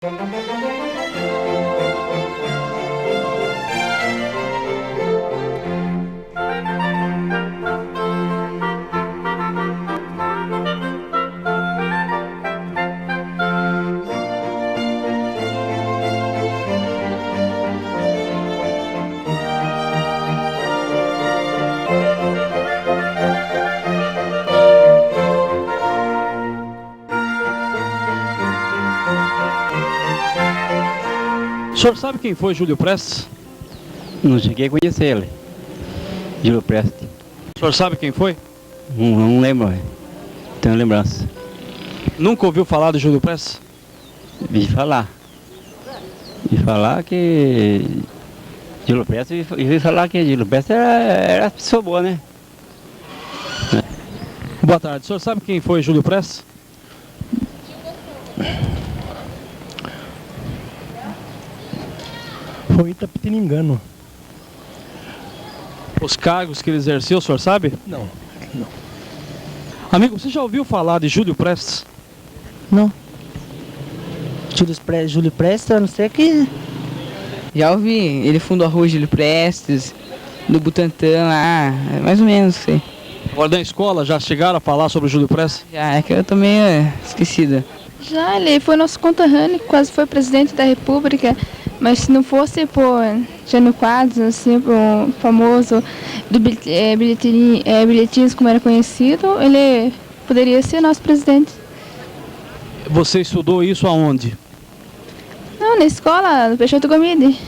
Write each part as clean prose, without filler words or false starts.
O senhor sabe quem foi Júlio Prestes? Não cheguei a conhecer ele, Júlio Prestes. O senhor sabe quem foi? Não lembro, tenho lembrança. Nunca ouviu falar de Júlio Prestes? Vi falar que Júlio Prestes, vi falar que Júlio Prestes era pessoa boa, né? Boa tarde, o senhor sabe quem foi Júlio Prestes? Foi Itapitiningano. Os cargos que ele exerceu, o senhor sabe? Não. Amigo, você já ouviu falar de Júlio Prestes? Não. Júlio Prestes, a não ser que... Já ouvi, ele fundou a rua Júlio Prestes, do Butantã lá, mais ou menos, sei. Agora na escola já chegaram a falar sobre o Júlio Prestes? Já, é que eu tô meio esquecida. Já, ele foi nosso conterrâneo, quase foi presidente da República, mas se não fosse por Jânio Quadros, assim, o famoso do bilhetinhos como era conhecido, ele poderia ser nosso presidente. Você estudou isso aonde? Não, na escola, do Peixoto Gomide.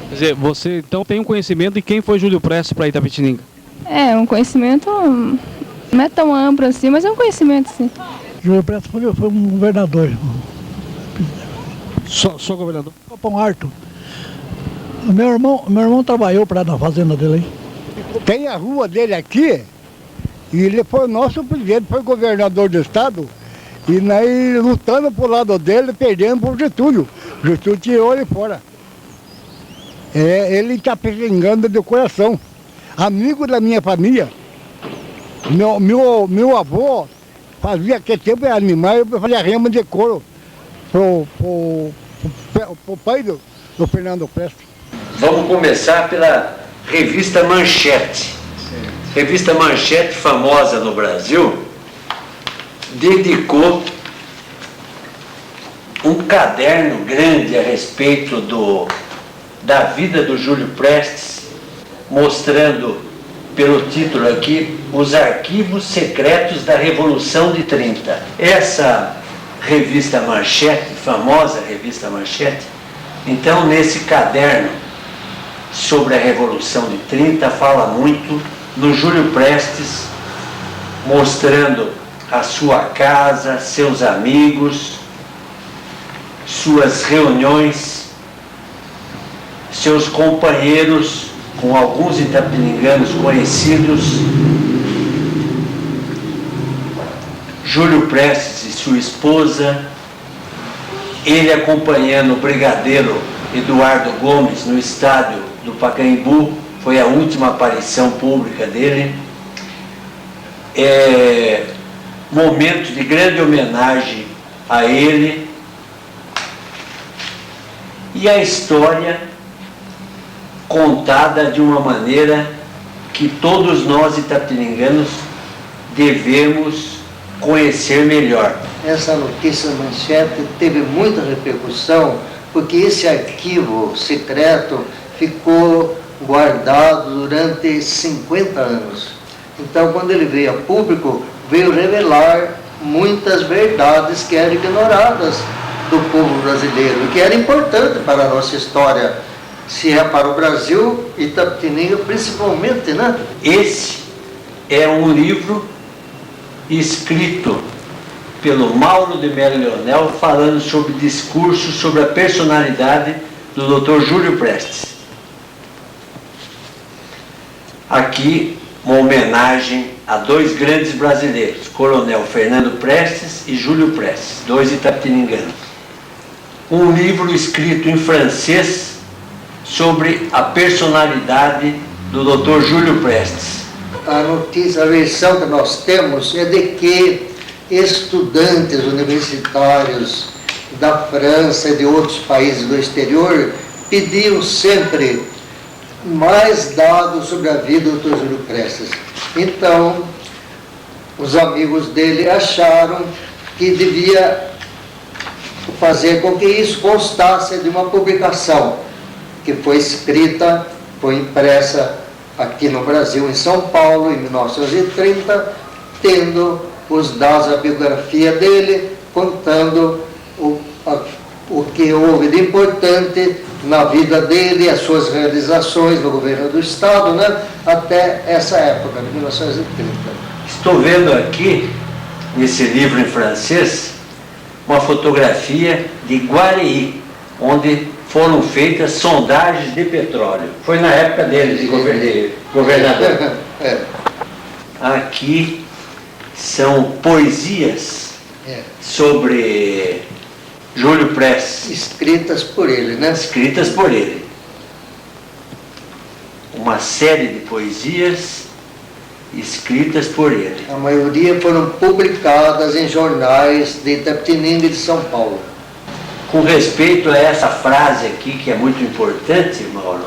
Quer dizer, você então tem um conhecimento de quem foi Júlio Prestes para Itapetininga? É, um conhecimento não é tão amplo assim, mas é um conhecimento, sim. Júlio Prestes foi um governador. Só governador? Capão Harto. Meu irmão trabalhou na fazenda dele aí. Tem a rua dele aqui, e ele foi o nosso presidente, foi governador do estado, e nós lutando pro lado dele, perdendo pro Getúlio. Getúlio tirou ele fora. Ele está pegando de coração. Amigo da minha família. Meu avô fazia aquele tempo animais, eu fazia rema de couro pro pai do Fernando Prestes. Vamos começar pela revista Manchete. Revista Manchete, famosa no Brasil, dedicou um caderno grande a respeito da vida do Júlio Prestes, mostrando, pelo título aqui, os arquivos secretos da Revolução de 30. Essa revista Manchete, famosa revista Manchete, então nesse caderno sobre a Revolução de 30 fala muito no Júlio Prestes, mostrando a sua casa, seus amigos, suas reuniões, seus companheiros, com alguns itapininganos conhecidos. Júlio Prestes e sua esposa, ele acompanhando o brigadeiro Eduardo Gomes no estádio do Pacaembu, foi a última aparição pública dele. Momento de grande homenagem a ele, e a história contada de uma maneira que todos nós itapininganos devemos conhecer melhor. Essa notícia Manchete teve muita repercussão, porque esse arquivo secreto ficou guardado durante 50 anos. Então, quando ele veio a público, veio revelar muitas verdades que eram ignoradas do povo brasileiro, que era importante para a nossa história, se é para o Brasil, Itapetininga principalmente, né? Esse é um livro escrito pelo Mauro de Mello Leonel, falando sobre discursos, sobre a personalidade do Dr. Júlio Prestes. Aqui, uma homenagem a dois grandes brasileiros, Coronel Fernando Prestes e Júlio Prestes, dois itapetininganos. Um livro escrito em francês sobre a personalidade do Dr. Júlio Prestes. A notícia, a versão que nós temos é de que estudantes universitários da França e de outros países do exterior pediam sempre mais dados sobre a vida do Dr. Júlio Prestes. Então, os amigos dele acharam que devia fazer com que isso constasse de uma publicação que foi escrita, foi impressa aqui no Brasil, em São Paulo, em 1930, tendo os dados da biografia dele, contando o que houve de importante na vida dele, as suas realizações no governo do Estado, né, até essa época, de 1930. Estou vendo aqui, nesse livro em francês, uma fotografia de Guareí, onde foram feitas sondagens de petróleo. Foi na época dele, de governador. Aqui são poesias sobre Júlio Prestes. Escritas por ele, né? Escritas por ele. Uma série de poesias escritas por ele. A maioria foram publicadas em jornais de Itapetininga e de São Paulo. Com respeito a essa frase aqui, que é muito importante, Mauro,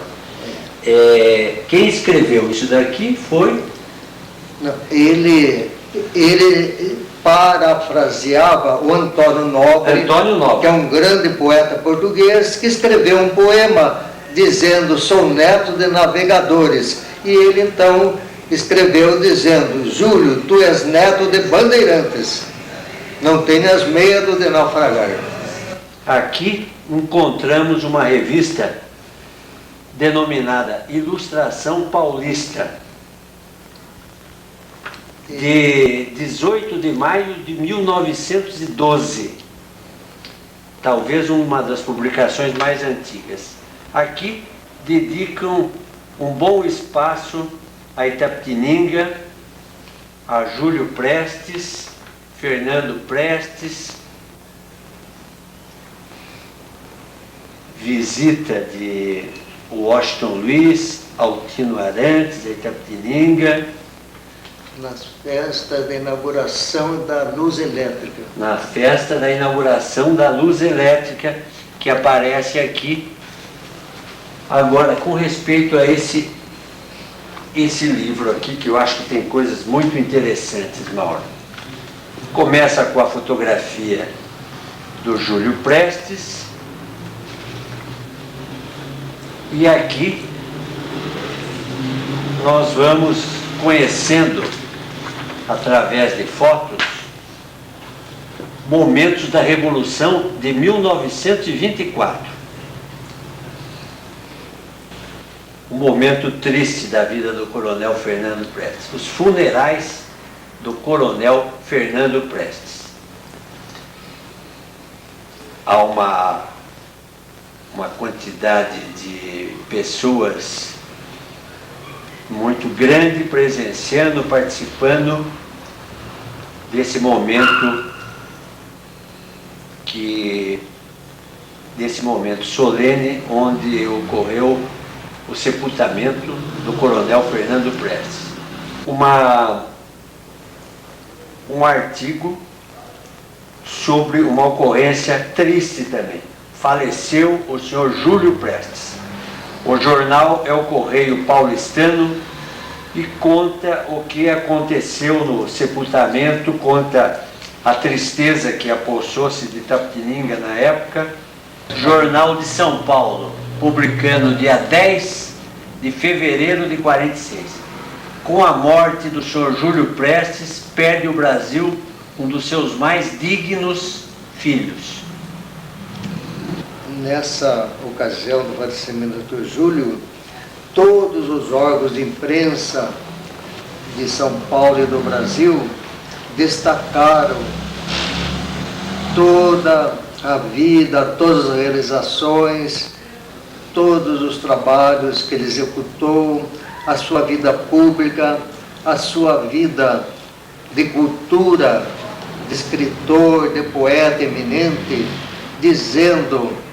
quem escreveu isso daqui foi... Não, ele parafraseava o Antônio Nobre, que é um grande poeta português, que escreveu um poema dizendo: sou neto de navegadores. E ele então escreveu dizendo: Júlio, tu és neto de bandeirantes, não tenhas medo de naufragar. Aqui encontramos uma revista denominada Ilustração Paulista, de 18 de maio de 1912, talvez uma das publicações mais antigas. Aqui dedicam um bom espaço a Itapetininga, a Júlio Prestes, Fernando Prestes, visita de Washington Luiz, Altino Arantes, a Itapetininga. Nas festas da inauguração da luz elétrica. Na festa da inauguração da luz elétrica, que aparece aqui. Agora, com respeito a esse livro aqui, que eu acho que tem coisas muito interessantes, Mauro. Começa com a fotografia do Júlio Prestes. E aqui nós vamos conhecendo, através de fotos, momentos da Revolução de 1924. Um momento triste da vida do Coronel Fernando Prestes. Os funerais do Coronel Fernando Prestes. Há uma quantidade de pessoas muito grande presenciando, participando desse momento solene onde ocorreu o sepultamento do Coronel Fernando Prestes. Um artigo sobre uma ocorrência triste também. Faleceu o senhor Júlio Prestes. O jornal é o Correio Paulistano e conta o que aconteceu no sepultamento, conta a tristeza que apossou-se de Itapetininga na época. Jornal de São Paulo, publicando dia 10 de fevereiro de 46. Com a morte do senhor Júlio Prestes, perde o Brasil um dos seus mais dignos filhos. Nessa ocasião do falecimento do Dr. Júlio, todos os órgãos de imprensa de São Paulo e do Brasil destacaram toda a vida, todas as realizações, todos os trabalhos que ele executou, a sua vida pública, a sua vida de cultura, de escritor, de poeta eminente, dizendo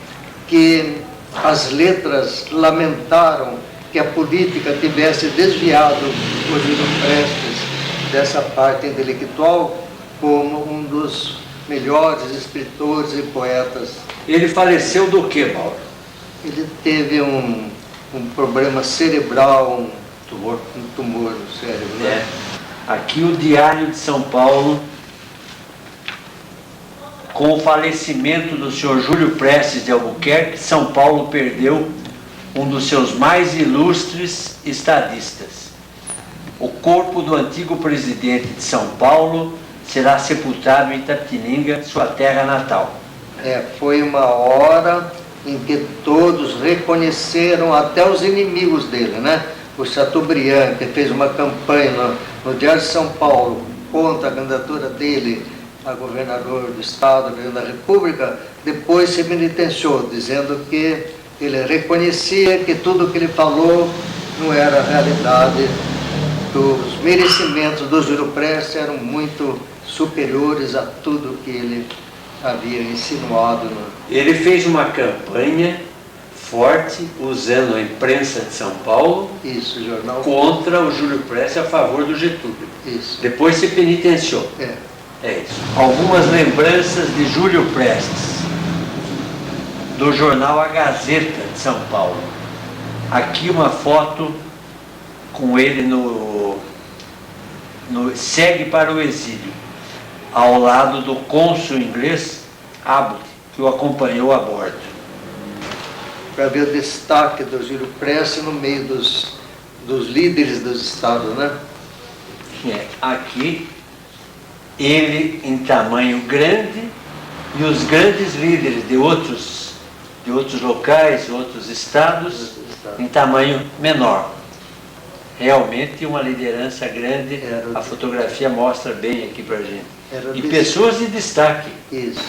que as letras lamentaram que a política tivesse desviado o Júlio Prestes dessa parte intelectual como um dos melhores escritores e poetas. Ele faleceu do que, Mauro? Ele teve um problema cerebral, um tumor no cérebro. Né? Aqui o Diário de São Paulo, com o falecimento do senhor Júlio Prestes de Albuquerque, São Paulo perdeu um dos seus mais ilustres estadistas. O corpo do antigo presidente de São Paulo será sepultado em Itapetininga, sua terra natal. Foi uma hora em que todos reconheceram, até os inimigos dele, né? O Chateaubriand, que fez uma campanha no Diário de São Paulo contra a candidatura dele a governador do Estado da República, depois se penitenciou, dizendo que ele reconhecia que tudo o que ele falou não era realidade. Os merecimentos do Júlio Prestes eram muito superiores a tudo que ele havia insinuado. Ele fez uma campanha forte, usando a imprensa de São Paulo, isso, jornal, contra o Júlio Prestes, a favor do Getúlio. Isso. Depois se penitenciou. É isso. Algumas lembranças de Júlio Prestes, do jornal A Gazeta de São Paulo. Aqui uma foto com ele no segue para o exílio, ao lado do cônsul inglês Abbott, que o acompanhou a bordo. Para ver o destaque do Júlio Prestes no meio dos líderes dos estados, né? Aqui, ele em tamanho grande e os grandes líderes de outros locais, outros estados, em tamanho menor. Realmente uma liderança grande, a fotografia mostra bem aqui pra gente. E pessoas de destaque. Isso.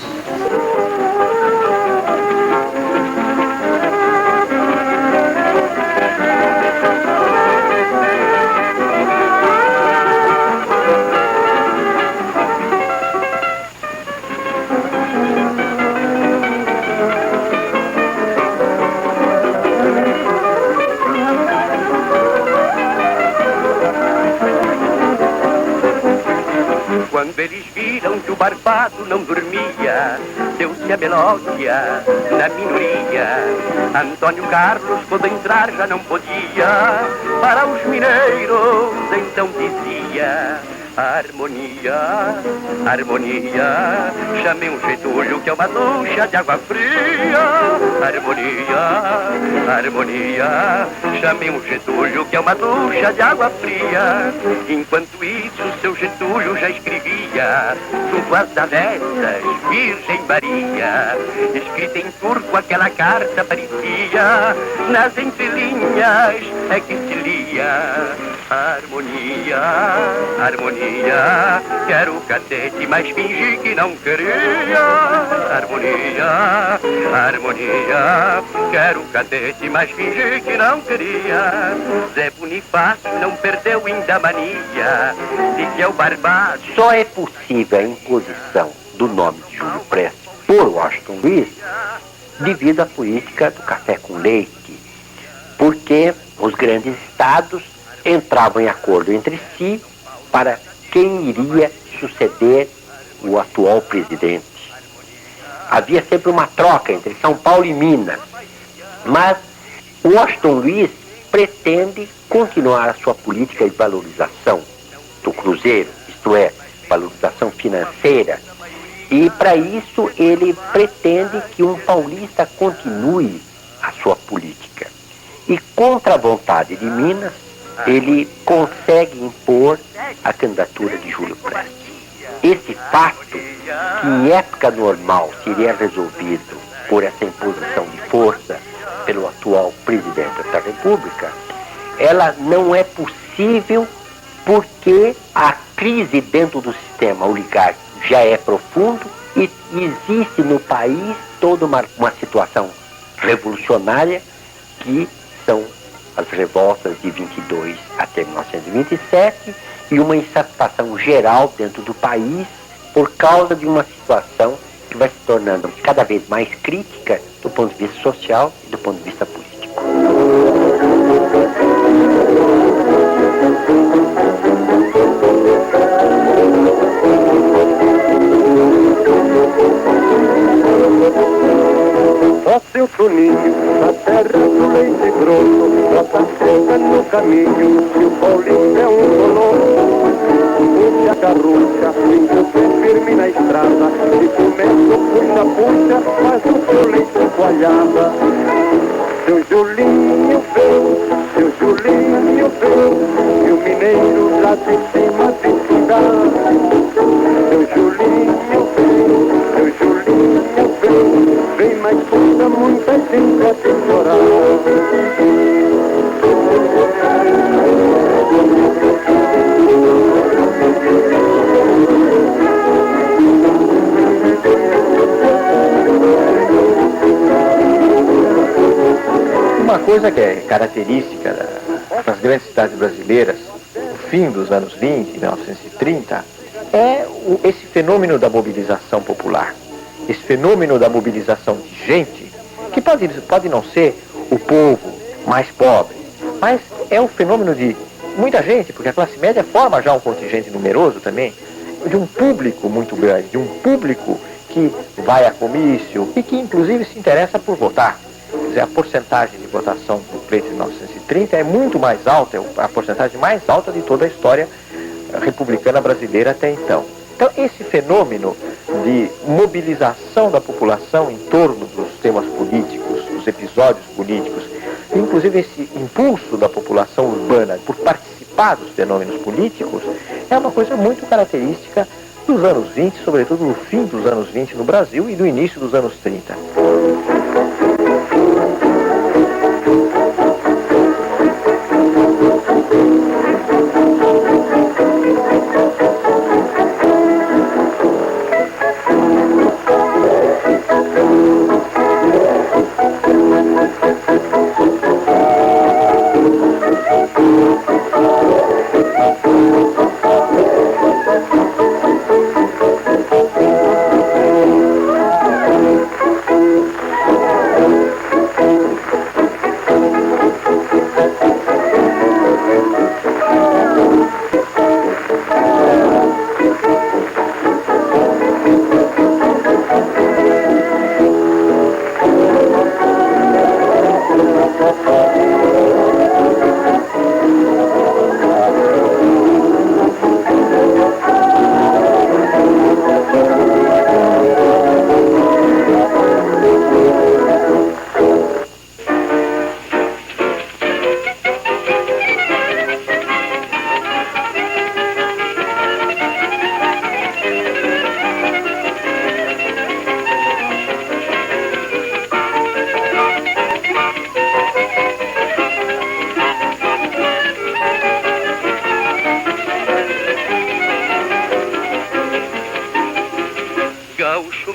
Quando eles viram que o barbado não dormia, deu-se a melódia na minoria. Antônio Carlos, quando entrar já não podia, para os mineiros então dizia: harmonia, harmonia, chamem um Getúlio que é uma ducha de água fria. Harmonia, harmonia, chamem um Getúlio que é uma ducha de água fria. Enquanto isso, seu Getúlio já escrevia junto às avessas, Virgem Maria. Escrita em turco aquela carta parecia, nas entrelinhas é que se lia: harmonia, harmonia, quero o cadete, mas fingi que não queria. Harmonia, harmonia, quero o cadete, mas fingi que não queria. Zé Bonifácio não perdeu ainda a mania de que é o barbado. Só é possível a imposição do nome de Júlio Prestes por Washington Luiz devido à política do café com leite, porque os grandes estados entravam em acordo entre si para quem iria suceder o atual presidente. Havia sempre uma troca entre São Paulo e Minas, mas Washington Luiz pretende continuar a sua política de valorização do cruzeiro, isto é, valorização financeira, e para isso ele pretende que um paulista continue a sua política. E contra a vontade de Minas, ele consegue impor a candidatura de Júlio Prestes. Esse fato, que em época normal seria resolvido por essa imposição de força pelo atual presidente da República, ela não é possível porque a crise dentro do sistema oligárquico já é profundo e existe no país toda uma situação revolucionária que são as revoltas de 22 até 1927 e uma insatisfação geral dentro do país por causa de uma situação que vai se tornando cada vez mais crítica do ponto de vista social e do ponto de vista político. nosso ninho, na terra do leite grosso, bota seca no caminho, e o paulista é um colosso. Puxa a carrucha, fica firme na estrada, e começa puxa, faz o seu leite coalhada. Seu Julinho veio, seu Julinho veio, e o mineiro lá de cima de cidade. Seu Julinho veio, seu Julinho veio, vem mais puta, muita gente a te chorar. Uma coisa que é característica das grandes cidades brasileiras, no fim dos anos 20, 1930, é esse fenômeno da mobilização popular. Esse fenômeno da mobilização de gente, que pode não ser o povo mais pobre, mas é um fenômeno de muita gente, porque a classe média forma já um contingente numeroso também, de um público muito grande, de um público que vai a comício e que inclusive se interessa por votar. Quer dizer, a porcentagem de votação do pleito de 1930 é muito mais alta, é a porcentagem mais alta de toda a história republicana brasileira até então. Então, esse fenômeno de mobilização da população em torno dos temas políticos, dos episódios políticos, inclusive esse impulso da população urbana por participar dos fenômenos políticos, é uma coisa muito característica dos anos 20, sobretudo no fim dos anos 20 no Brasil e do início dos anos 30.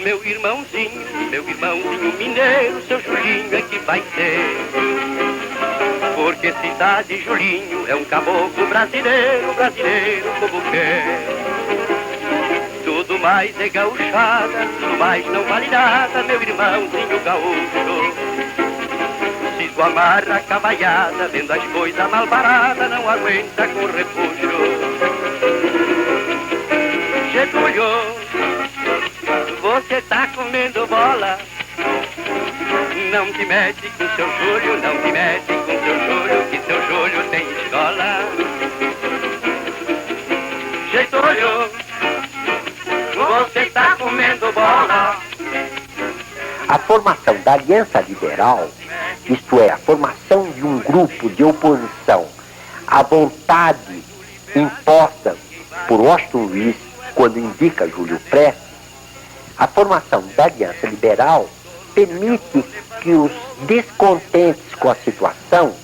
Meu irmãozinho mineiro, seu Julinho é que vai ser. Porque cidade Julinho é um caboclo brasileiro, brasileiro como quer. Tudo mais é gauchada, tudo mais não vale nada, meu irmãozinho gaúcho. Se tu amarra a cavaiada, vendo as coisas mal baratas, não aguenta com repuxo. Getúlio, você tá comendo bola. Não te mete com seu Júlio, não te mete com seu Júlio, que seu Júlio tem escola. Getúlio, você tá comendo bola. A formação da Aliança Liberal, isto é, a formação de um grupo de oposição à vontade imposta por Washington Luiz quando indica Júlio Prestes, a formação da Aliança Liberal permite que os descontentes com a situação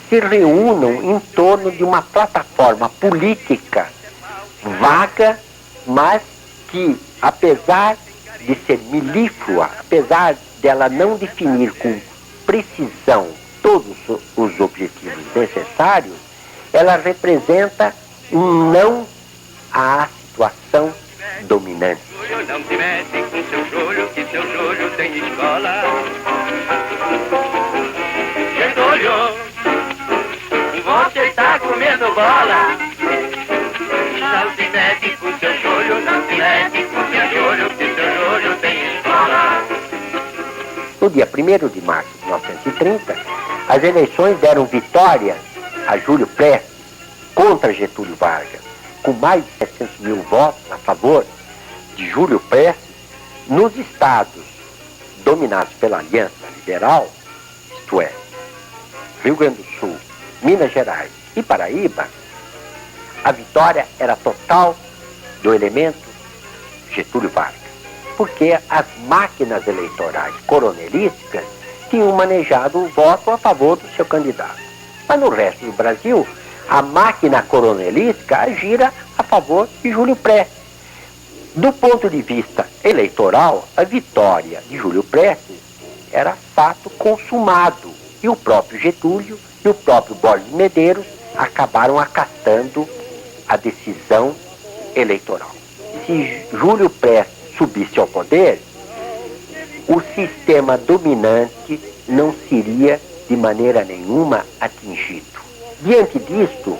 se reúnam em torno de uma plataforma política vaga, mas que, apesar de ser milíflua, apesar dela não definir com precisão todos os objetivos necessários, ela representa um não à situação dominante. Não te mete com seu Júlio, que seu Júlio tem escola. Getúlio, você tá comendo bola. Não te mete com seu Júlio, não te mete com seu Júlio, que seu Júlio tem escola. No dia 1º de março de 1930, as eleições deram vitória a Júlio Prestes contra Getúlio Vargas, com mais de 700 mil votos a favor de Júlio Prestes nos estados dominados pela Aliança Liberal, isto é, Rio Grande do Sul, Minas Gerais e Paraíba. A vitória era total do elemento Getúlio Vargas, porque as máquinas eleitorais coronelísticas tinham manejado o voto a favor do seu candidato. Mas no resto do Brasil, a máquina coronelística agira a favor de Júlio Prestes. Do ponto de vista eleitoral, a vitória de Júlio Prestes era fato consumado, e o próprio Getúlio e o próprio Borges de Medeiros acabaram acatando a decisão eleitoral. Se Júlio Prestes subisse ao poder, o sistema dominante não seria de maneira nenhuma atingido. Diante disto,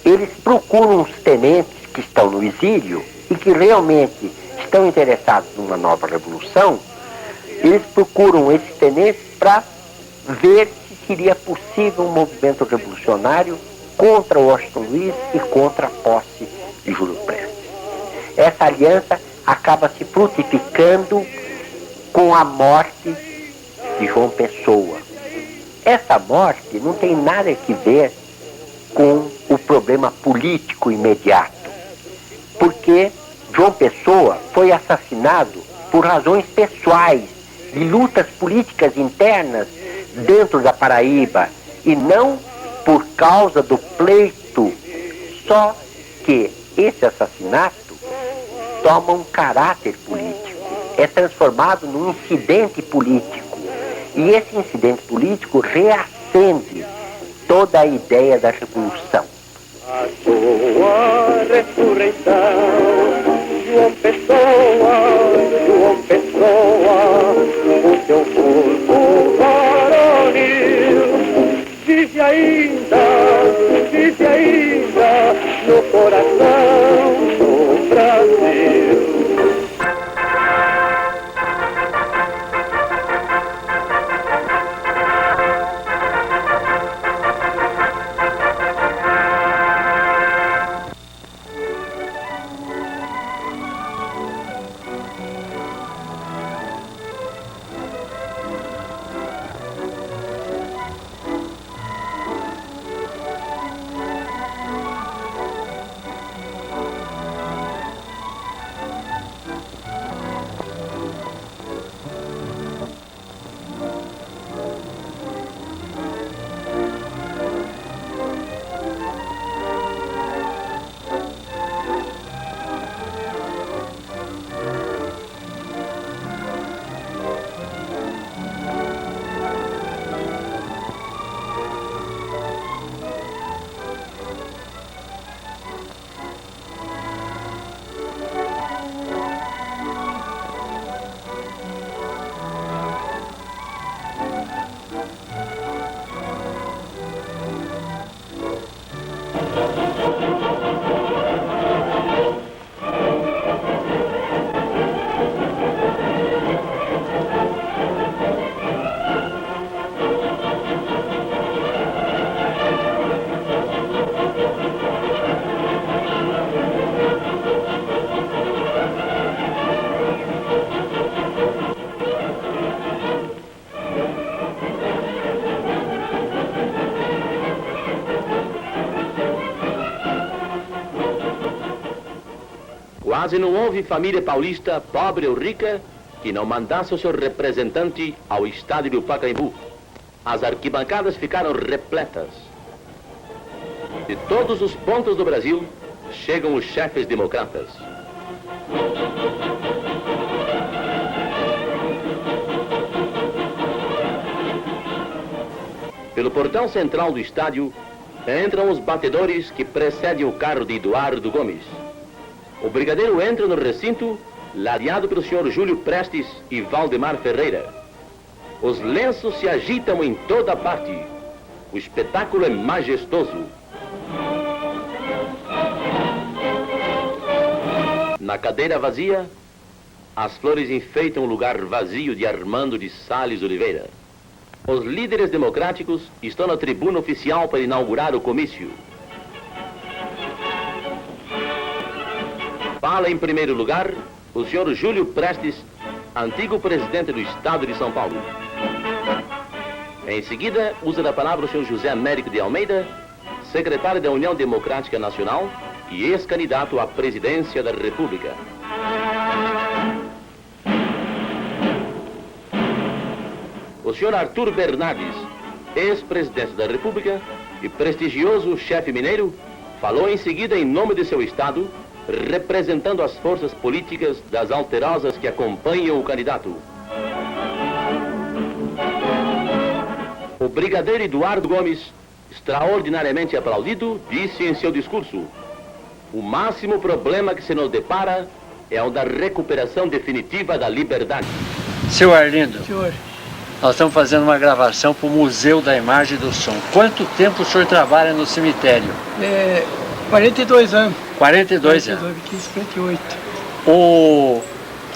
eles procuram os tenentes que estão no exílio e que realmente estão interessados numa nova revolução. Eles procuram esses tenentes para ver se seria possível um movimento revolucionário contra Washington Luiz e contra a posse de Júlio Prestes. Essa aliança acaba se frutificando com a morte de João Pessoa. Essa morte não tem nada a ver com o problema político imediato, porque João Pessoa foi assassinado por razões pessoais, de lutas políticas internas dentro da Paraíba, e não por causa do pleito. Só que esse assassinato toma um caráter político, é transformado num incidente político, e esse incidente político reacende toda a ideia da revolução. A sua ressurreição, João Pessoa, o seu corpo varonil vive ainda no coração do Brasil. Quase não houve família paulista, pobre ou rica, que não mandasse o seu representante ao estádio do Pacaembu. As arquibancadas ficaram repletas. De todos os pontos do Brasil, chegam os chefes democratas. Pelo portão central do estádio, entram os batedores que precedem o carro de Eduardo Gomes. O brigadeiro entra no recinto, ladeado pelo senhor Júlio Prestes e Valdemar Ferreira. Os lenços se agitam em toda parte. O espetáculo é majestoso. Na cadeira vazia, As flores enfeitam o lugar vazio de Armando de Sales Oliveira. Os líderes democráticos estão na tribuna oficial para inaugurar o comício. Fala em primeiro lugar o senhor Júlio Prestes, antigo presidente do Estado de São Paulo. Em seguida, usa da palavra o senhor José Américo de Almeida, secretário da União Democrática Nacional e ex-candidato à presidência da República. O senhor Arthur Bernardes, ex-presidente da República e prestigioso chefe mineiro, falou em seguida em nome de seu estado, representando as forças políticas das alterosas que acompanham o candidato. O brigadeiro Eduardo Gomes, extraordinariamente aplaudido, disse em seu discurso: o máximo problema que se nos depara é o da recuperação definitiva da liberdade. Seu Arlindo, Senhor, nós estamos fazendo uma gravação para o Museu da Imagem e do Som. Quanto tempo o senhor trabalha no cemitério? 42 anos. 42 anos. 58. O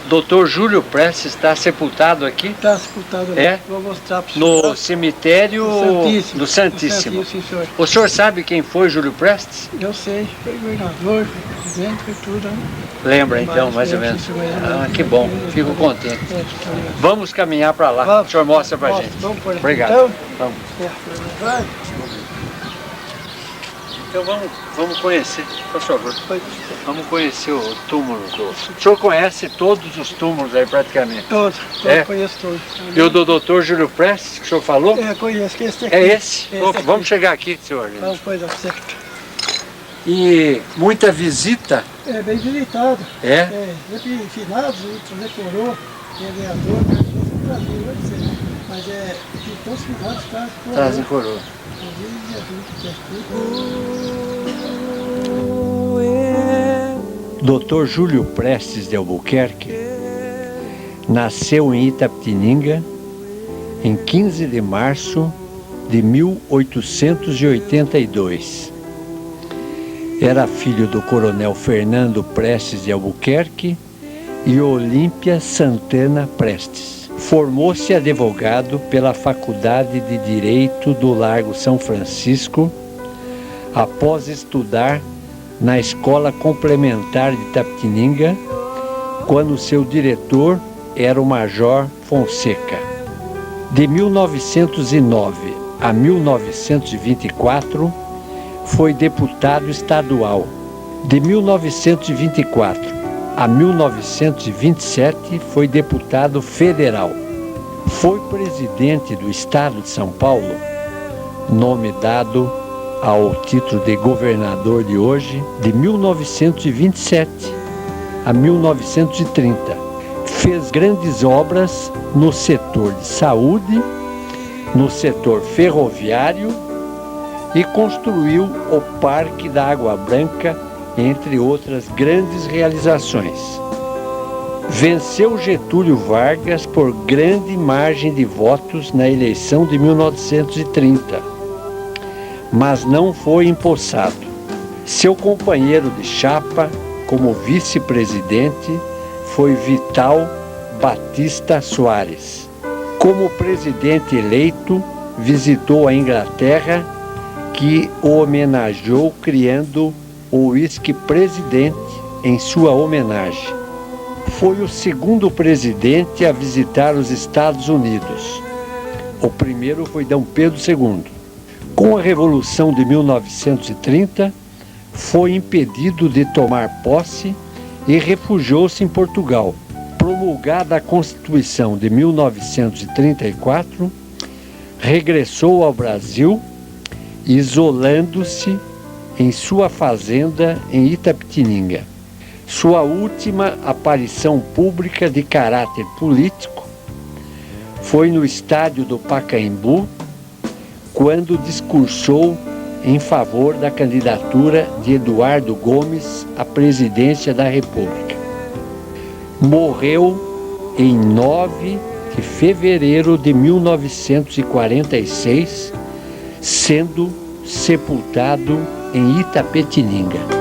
Dr. Júlio Prestes está sepultado aqui? Está sepultado ali. É? Vou mostrar para o senhor. No cemitério Santíssimo. do Santíssimo. Sim, senhor. O senhor sabe quem foi Júlio Prestes? Eu sei, foi governador, foi presidente, foi tudo. Né? Lembra então, mais ou menos? Ah, que bom, fico contente. Vamos caminhar para lá, Vamos. o senhor mostra para a gente. Vamos por aqui. Obrigado. Então, Vamos. Vai. Então vamos conhecer, por favor. Vamos conhecer o túmulo do... O senhor conhece todos os túmulos aí praticamente? Todos, conheço todos. E o do Dr. Júlio Prestes, que o senhor falou? Conheço, esse aqui. É esse? Vamos chegar aqui, senhor. Vamos, coisa certa. E muita visita? É bem visitado. É? Sempre finados, outros coroa, vereador, mas todos finados trazem coroa. Dr. Júlio Prestes de Albuquerque nasceu em Itapetininga em 15 de março de 1882. Era filho do coronel Fernando Prestes de Albuquerque e Olímpia Santana Prestes. Formou-se advogado pela Faculdade de Direito do Largo São Francisco, após estudar na Escola Complementar de Itapetininga, quando seu diretor era o Major Fonseca. De 1909 a 1924, foi deputado estadual. De 1924 a 1927, foi deputado federal. Foi presidente do Estado de São Paulo, nome dado ao título de governador de hoje, de 1927 a 1930. Fez grandes obras no setor de saúde, no setor ferroviário e construiu o Parque da Água Branca, entre outras grandes realizações. Venceu Getúlio Vargas por grande margem de votos na eleição de 1930, mas não foi empossado. Seu companheiro de chapa como vice-presidente foi Vital Batista Soares. Como presidente eleito, visitou a Inglaterra, que o homenageou criando o uísque Presidente em sua homenagem. Foi o segundo presidente a visitar os Estados Unidos. O primeiro foi D. Pedro II. Com a Revolução de 1930, foi impedido de tomar posse e refugiou-se em Portugal. Promulgada a Constituição de 1934, regressou ao Brasil, isolando-se em sua fazenda em Itapetininga. Sua última aparição pública de caráter político foi no estádio do Pacaembu, quando discursou em favor da candidatura de Eduardo Gomes à presidência da República. Morreu em 9 de fevereiro de 1946, sendo sepultado em Itapetininga.